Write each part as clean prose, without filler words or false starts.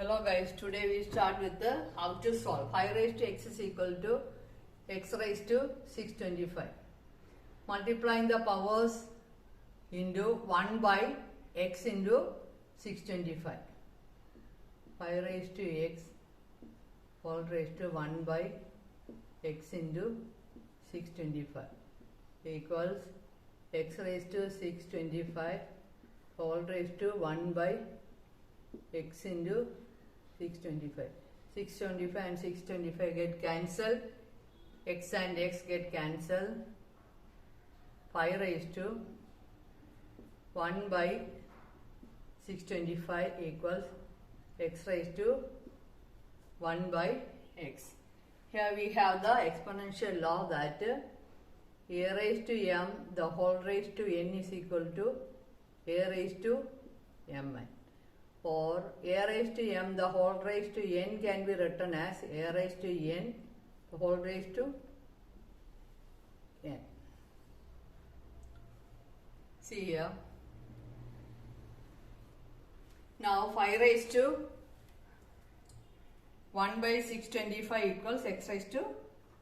Hello guys, today we start with the how to solve 5 raised to x is equal to x raised to 625. Multiplying the powers into 1 by x into 625. 5 raised to x all raised to 1 by x into 625 equals x raised to 625 all raised to 1 by x into 625. 625 and 625 get cancelled. X and x get cancelled. 5 raised to 1 by 625 equals x raised to 1 by x. Here we have the exponential law that a raised to m the whole raised to n is equal to a raised to mn. Or a raised to m the whole raised to n can be written as a raised to n the whole raised to n. See here. Now 5 raised to 1 by 625 equals x raised to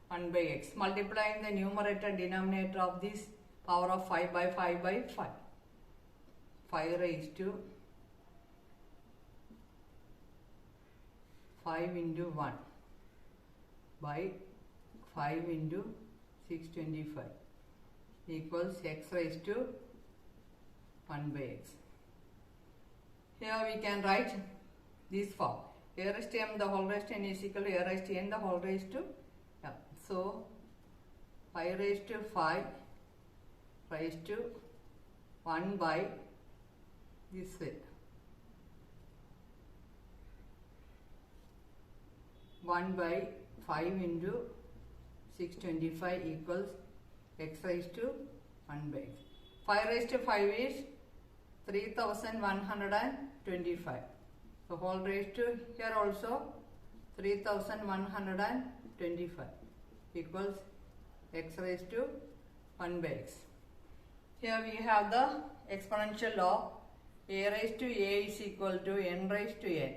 1 by x. Multiplying the numerator and denominator of this power of 5 by 5 by 5. 5 raised to 5 into 1 by 5 into 625 equals x raised to 1 by x. Here we can write this form. A raised to m the whole raised to n is equal to a raised to n the whole raised to m. So 5 raised to 5 raised to 1 by this way. 1 by 5 into 625 equals x raised to 1 by x. 5 raised to 5 is 3125. The whole raised to here also 3125 equals x raised to 1 by x. Here we have the exponential law. A raised to a is equal to n raised to n.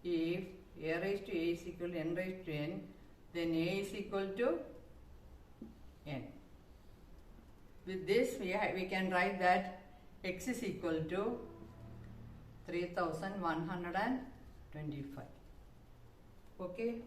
If a raised to a is equal to n raised to n, then a is equal to n. With this, we can write that x is equal to 3125. Okay.